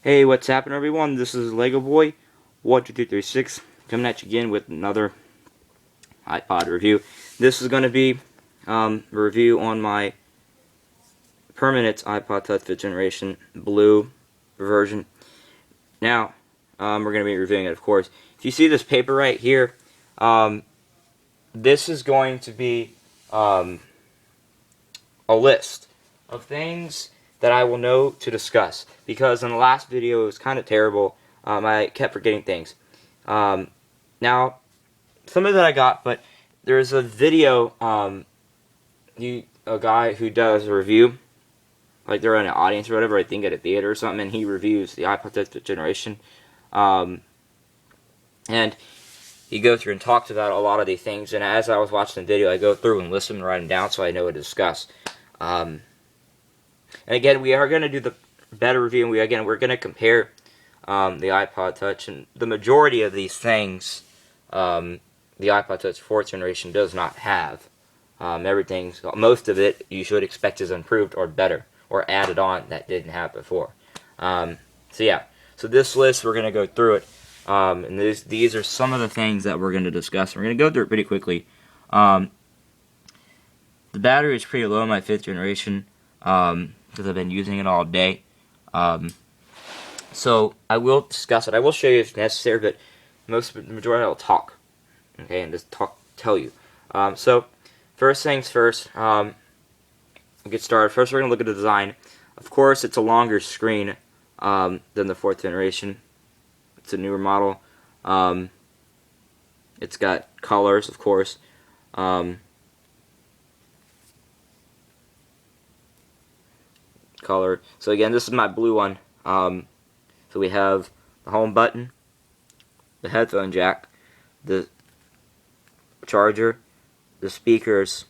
Hey, what's happening, everyone? This is Lego Boy 12336 coming at you again with another iPod review. This is going to be a review on my permanent iPod Touch 5th generation blue version. Now, we're going to be reviewing it, of course. If you see this paper right here, this is going to be a list of things that I will know to discuss, because in the last video it was kind of terrible. I kept forgetting things. Now, some of that I got, but there's a video, a guy who does a review, like they're in an audience or whatever, I think at a theater or something, and he reviews the iPod Touch 5th generation. And he goes through and talks about a lot of these things, and as I was watching the video, I go through and listen and write them down so I know what to discuss. And again, we are going to do the better review, and we're going to compare the iPod Touch, and the majority of these things the iPod Touch 4th generation does not have. Most of it you should expect is improved or better, or added on that didn't have before. So this list, we're going to go through it, and these are some of the things that we're going to discuss. We're going to go through it pretty quickly. The battery is pretty low in my 5th generation, because I've been using it all day. So I will discuss it. I will show you if necessary, but the majority I will talk, okay, and just tell you. So first things first. We'll get started. First, we're gonna look at the design. Of course, it's a longer screen than the 4th generation. It's a newer model. It's got colors, of course. Color. So again, this is my blue one. So we have the home button, the headphone jack, the charger, the speakers,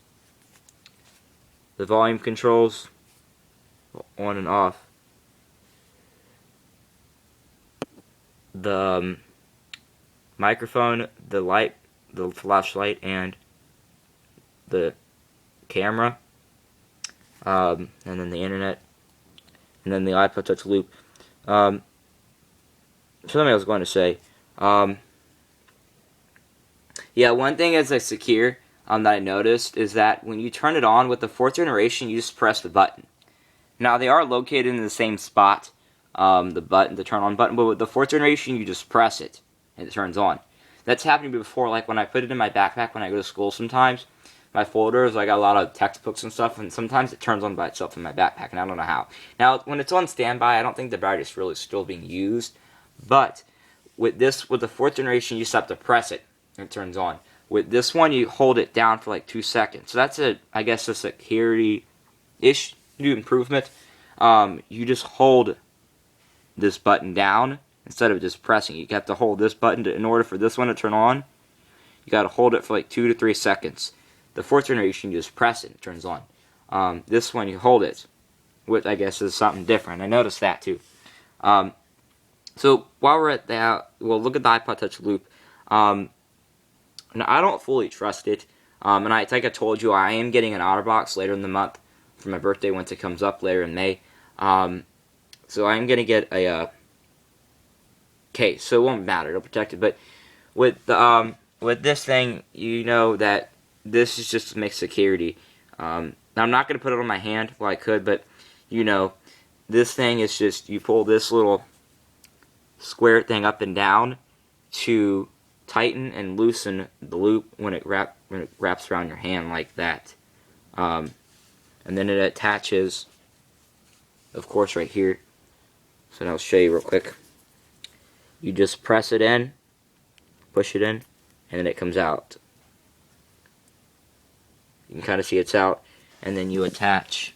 the volume controls, on and off, the microphone, the light, the flashlight, and the camera, and then the internet, and then the iPod Touch loop. Something I was going to say. Yeah, one thing is secure that I noticed is that when you turn it on with the 4th generation, you just press the button. Now, they are located in the same spot, the turn on button, but with the 4th generation, you just press it, and it turns on. That's happened to me before, like when I put it in my backpack when I go to school sometimes. My folders, I got a lot of textbooks and stuff, and sometimes it turns on by itself in my backpack, and I don't know how. Now, when it's on standby, I don't think the battery is really still being used, but with the 4th generation, you just have to press it, and it turns on. With this one, you hold it down for like 2 seconds. So that's I guess a security-ish new improvement. You just hold this button down instead of just pressing. You have to hold this button in order for this one to turn on. You got to hold it for like 2 to 3 seconds. The 4th generation, you just press it, it turns on. This one, you hold it, which I guess is something different. I noticed that too. So while we're at that, we'll look at the iPod Touch loop. Now, I don't fully trust it, and like I told you, I am getting an OtterBox later in the month for my birthday once it comes up later in May. So I am going to get a case, so it won't matter, it'll protect it. But with this thing, you know that this is just to make security. Now, I'm not going to put it on my hand. Well, I could, but you know, this thing is just, you pull this little square thing up and down to tighten and loosen the loop when it wraps around your hand like that. And then it attaches, of course, right here. So now I'll show you real quick. You just press it in, push it in, and then it comes out. You can kind of see it's out, and then you attach.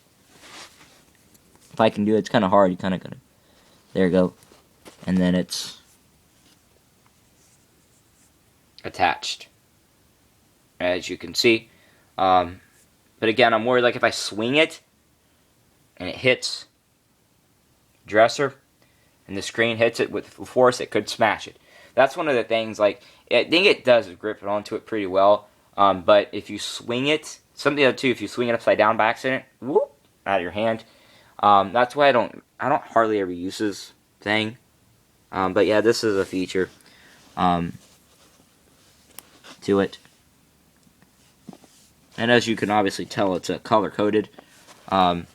If I can do it, it's kind of hard. You kind of gotta. There you go, and then it's attached, as you can see. But again, I'm worried, like if I swing it and it hits dresser and the screen hits it with force, it could smash it. That's one of the things. Like, I think it does grip it onto it pretty well. But if you swing it, something else too, if you swing it upside down by accident, whoop, out of your hand. That's why I don't hardly ever use thing. But yeah, this is a feature to it. And as you can obviously tell, it's color-coded. And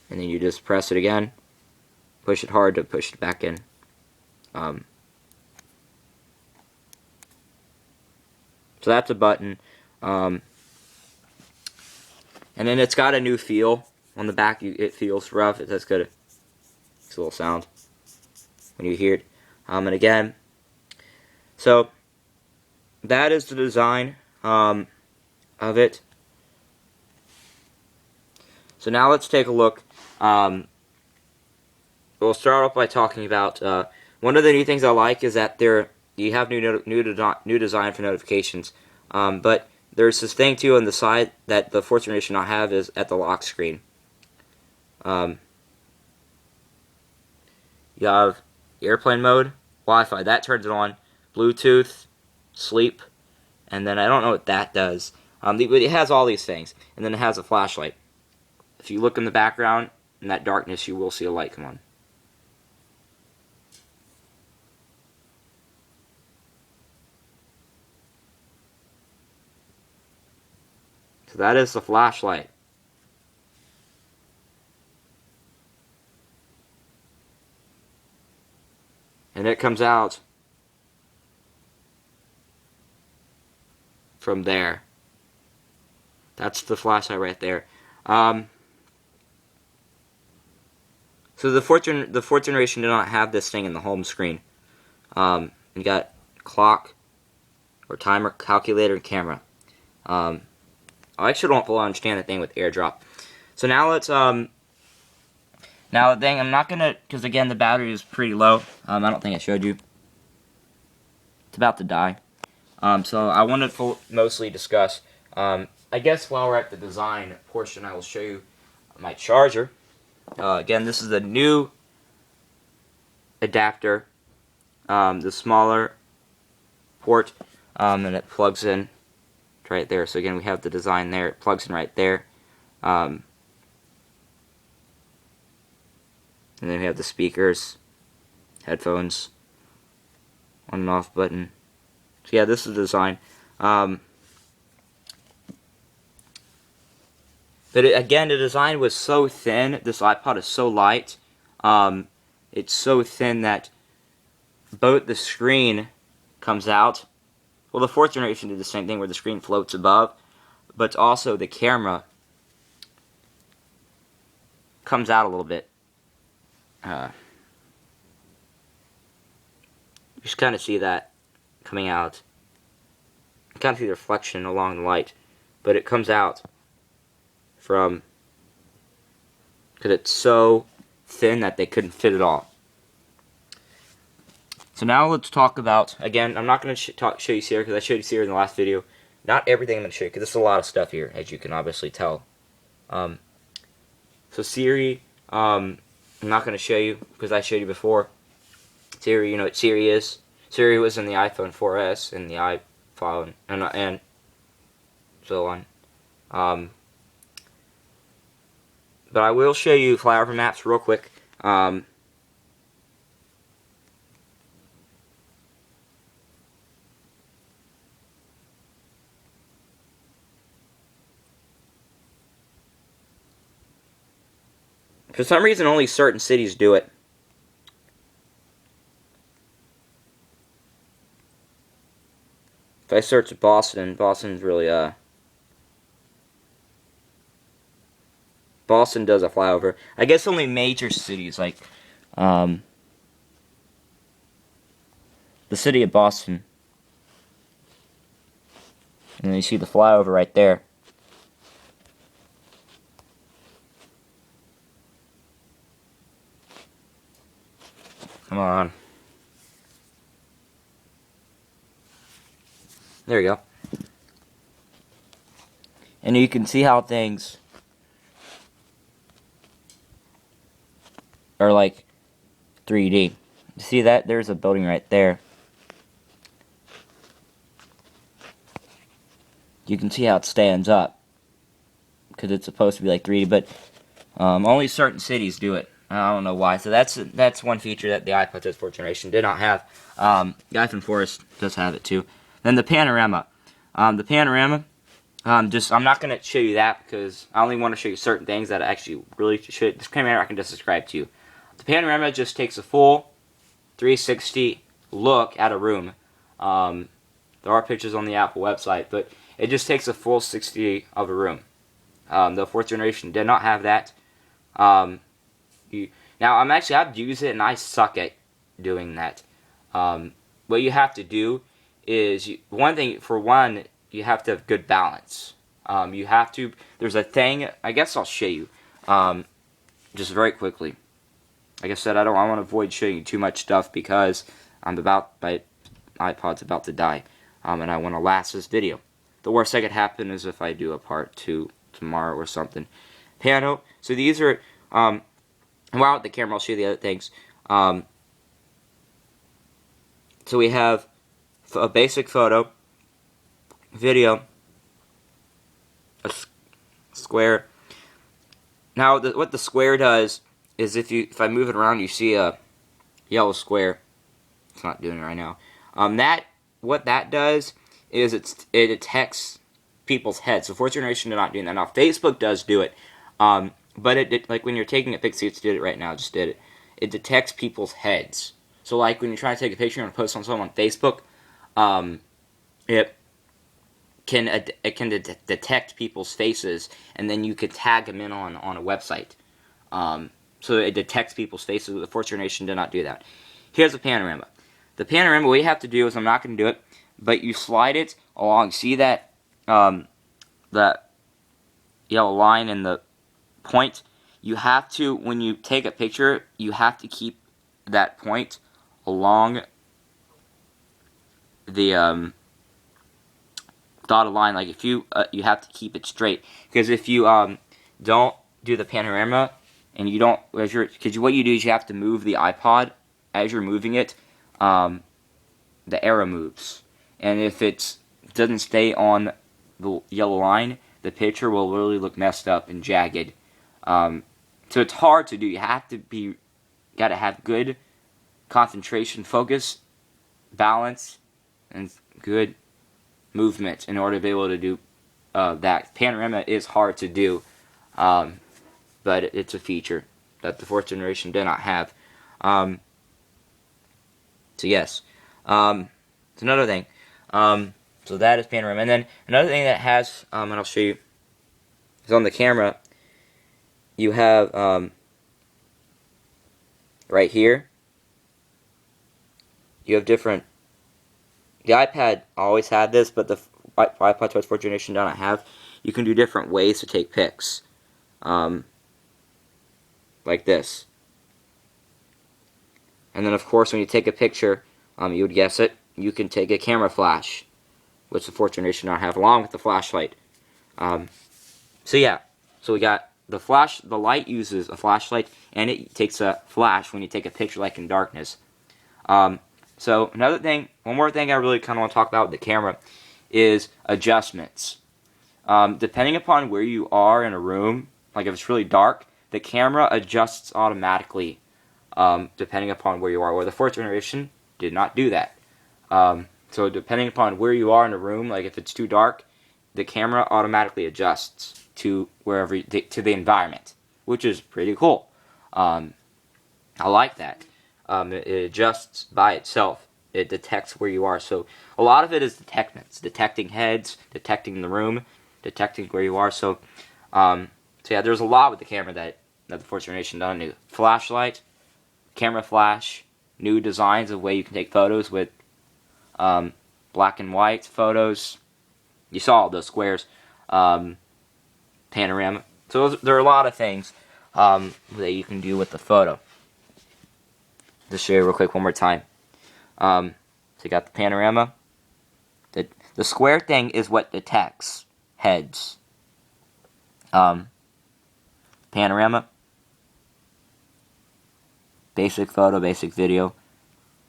then you just press it again. Push it hard to push it back in. So that's a button. And then it's got a new feel on the back. It feels rough. That's good. It's a little sound when you hear it. And again, so that is the design of it. So now let's take a look. We'll start off by talking about one of the new things I like is that you have new design for notifications. But there's this thing too on the side that the fourth generation not have is at the lock screen. You have airplane mode, Wi-Fi, that turns it on, Bluetooth, sleep, and then I don't know what that does. It has all these things, and then it has a flashlight. If you look in the background, in that darkness, you will see a light come on. So that is the flashlight. And it comes out from there. That's the flashlight right there. So the fourth generation did not have this thing in the home screen. You got clock, or timer, calculator, and camera. I actually don't fully understand the thing with AirDrop. So now let's now the thing I'm not gonna, because again the battery is pretty low. I don't think I showed you. It's about to die. So I want to mostly discuss. I guess while we're at the design portion, I will show you my charger. Again, this is a new adapter, the smaller port, and it plugs in right there. So again, we have the design there. It plugs in right there. And then we have the speakers, headphones, on and off button. So yeah, this is the design. But again, the design was so thin. This iPod is so light. It's so thin that both the screen comes out. Well, the fourth generation did the same thing where the screen floats above, but also the camera comes out a little bit. You just kind of see that coming out. You kind of see the reflection along the light, but it comes out from, because it's so thin that they couldn't fit it all. So now let's talk about, again, I'm not going to show you Siri because I showed you Siri in the last video. Not everything I'm going to show you because there's a lot of stuff here, as you can obviously tell. So Siri, I'm not going to show you because I showed you before. Siri, you know what Siri is. Siri was in the iPhone 4S and the iPhone and so on. But I will show you flyover maps real quick. For some reason, only certain cities do it. If I search Boston, Boston's really, Boston does a flyover. I guess only major cities, like, the city of Boston. And then you see the flyover right there. Come on. There you go. And you can see how things are like 3D. You see that? There's a building right there. You can see how it stands up because it's supposed to be like 3D, but only certain cities do it. I don't know why. So that's one feature that the iPod touch fourth generation did not have. The iPhone 4S does have it too. Then the panorama. The panorama. I'm not going to show you that because I only want to show you certain things that I actually really should. This camera I can just describe to you. The panorama just takes a full 360 look at a room. There are pictures on the Apple website, but it just takes a full 60 of a room. The fourth generation did not have that. Now I've used it and I suck at doing that. What you have to do is you have to have good balance. There's a thing, I guess I'll show you, just very quickly. Like I said, I want to avoid showing you too much stuff because my iPod's about to die, and I want to last this video. The worst that could happen is if I do a part 2 tomorrow or something. Piano, so these are, while at the camera I'll show you the other things. So we have a basic photo, video, a square. Now what the square does is if I move it around, you see a yellow square. It's not doing it right now. What that does is it detects people's heads. So fourth generation did not do that. Now Facebook does do it, but it like when you're taking a picture, it did it right now. Just did it. It detects people's heads. So like when you're trying to take a picture and post on someone on Facebook, it can detect people's faces, and then you could tag them in on a website. So it detects people's faces. The fourth generation did not do that. Here's the panorama. The panorama, what you have to do is, I'm not going to do it, but you slide it along. See that that yellow line and the point? You have to, when you take a picture, you have to keep that point along the dotted line. Like if you have to keep it straight, because if you don't do the panorama and you don't, because what you do is you have to move the iPod as you're moving it. The arrow moves, and if it doesn't stay on the yellow line, the picture will literally look messed up and jagged. So it's hard to do. You gotta have good concentration, focus, balance, and good movement in order to be able to do that. Panorama is hard to do, but it's a feature that the fourth generation did not have. So yes, it's another thing. So that is panorama, and then another thing that has, and I'll show you, is on the camera. You have right here. You have different. The iPad always had this, but the iPod Touch 4th generation does not have. You can do different ways to take pics, like this. And then, of course, when you take a picture, you would guess it, you can take a camera flash, which the 4th generation does not have, along with the flashlight. So yeah, so we got the light uses a flashlight, and it takes a flash when you take a picture, like in darkness. So one more thing I really kind of want to talk about with the camera is adjustments. Depending upon where you are in a room, like if it's really dark, the camera adjusts automatically. Depending upon where you are, where the 4th generation did not do that. So depending upon where you are in a room, like if it's too dark, the camera automatically adjusts to to the environment, which is pretty cool. I like that. It adjusts by itself. It detects where you are. So a lot of it is detecting heads, detecting the room, detecting where you are. So yeah, there's a lot with the camera that the 4th generation doesn't do. Flashlight, camera flash, new designs of way you can take photos with black and white photos. You saw all those squares. Panorama. So there are a lot of things that you can do with the photo. Just show you real quick one more time. So you got the panorama. The square thing is what detects heads. Panorama. Basic photo, basic video,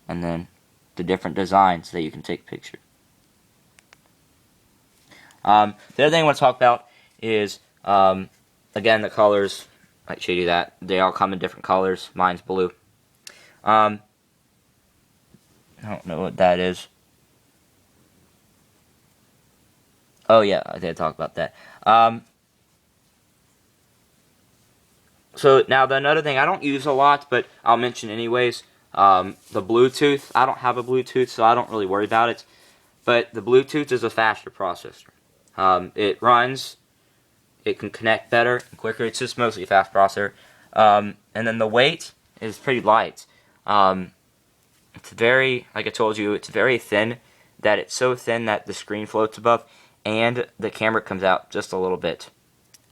and then the different designs that you can take pictures. The other thing I want to talk about is, again, the colors. I showed you that. They all come in different colors. Mine's blue. I don't know what that is. Oh yeah, I did talk about that. So now another thing I don't use a lot, but I'll mention anyways. The Bluetooth. I don't have a Bluetooth, so I don't really worry about it. But the Bluetooth is a faster processor. It runs. It can connect better and quicker. It's just mostly a fast processor. And then the weight is pretty light. It's very, like I told you, it's very thin. That it's so thin that the screen floats above, and the camera comes out just a little bit.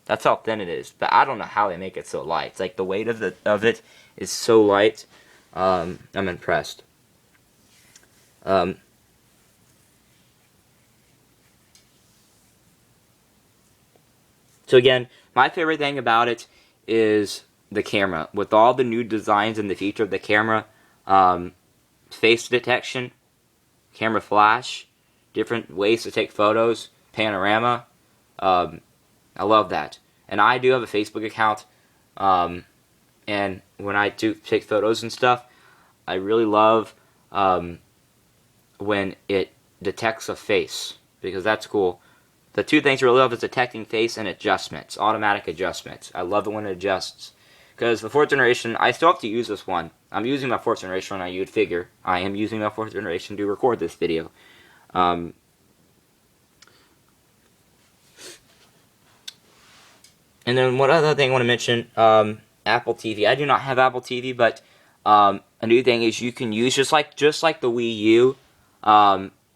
That's how thin it is. But I don't know how they make it so light. It's like the weight of it is so light. I'm impressed. So again, my favorite thing about it is the camera. With all the new designs and the feature of the camera, face detection, camera flash, different ways to take photos, panorama. I love that. And I do have a Facebook account, and when I do take photos and stuff, I really love when it detects a face, because that's cool. The two things I really love is detecting face and adjustments, automatic adjustments. I love it when it adjusts. Because the 4th generation, I still have to use this one. I'm using my 4th generation one, you'd figure. I am using my 4th generation to record this video. And then one other thing I want to mention, Apple TV. I do not have Apple TV, but a new thing is you can use, just like the Wii U,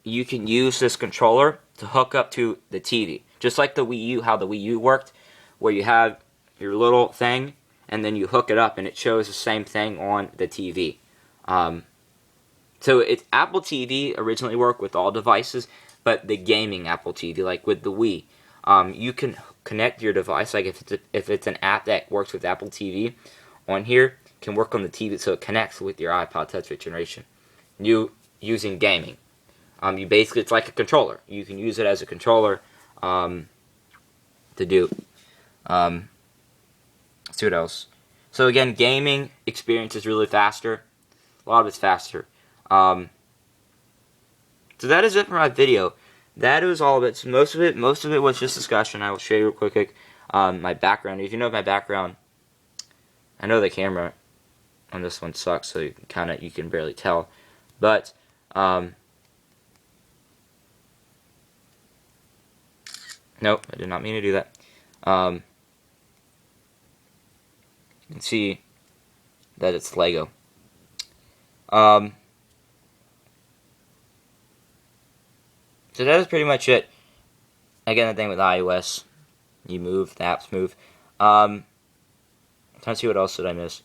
you can use this controller to hook up to the TV. Just like the Wii U, how the Wii U worked, where you have your little thing, and then you hook it up, and it shows the same thing on the TV. So Apple TV originally worked with all devices, but the gaming Apple TV, like with the Wii, you can connect your device, like if it's an app that works with Apple TV on here, can work on the TV, so it connects with your iPod Touch 5th generation. Using gaming. You basically, it's like a controller. You can use it as a controller to do. Let's see what else. So again, gaming experience is really faster. A lot of it's faster. So that is it for my video. That was all of it. So most of it was just discussion. I will show you real quick my background. If you know my background, I know the camera on this one sucks, so you can barely tell. But nope, I did not mean to do that. You can see that it's Lego. So that is pretty much it. Again, the thing with iOS, you move, the apps move. I'm trying to see what else did I miss.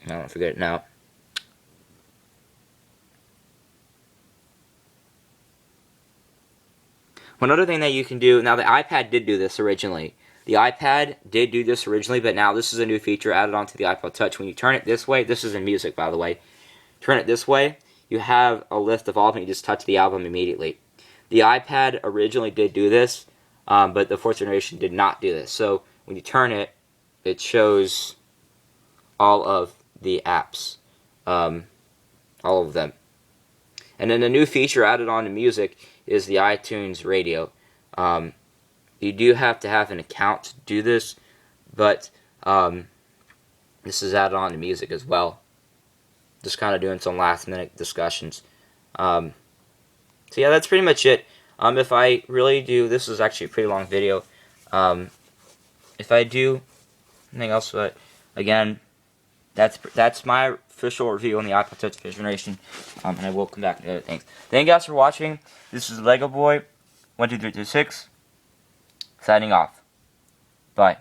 I don't forget it now. One other thing that you can do, now the iPad did do this originally. The iPad did do this originally, but now this is a new feature added onto the iPod Touch. When you turn it this way, this is in music by the way, turn it this way, you have a list of all of them, you just touch the album immediately. The iPad originally did do this, but the 4th generation did not do this. So when you turn it, it shows all of the apps, all of them. And then the new feature added on to music is the iTunes radio. You do have to have an account to do this, but this is added on to music as well. Just kind of doing some last minute discussions. So yeah, that's pretty much it. If I really do, this is actually a pretty long video. If I do anything else, but again, that's my official review on the iPod Touch 5th generation, and I will come back to other things. Thank you guys for watching. This is Lego Boy 12326 signing off. Bye.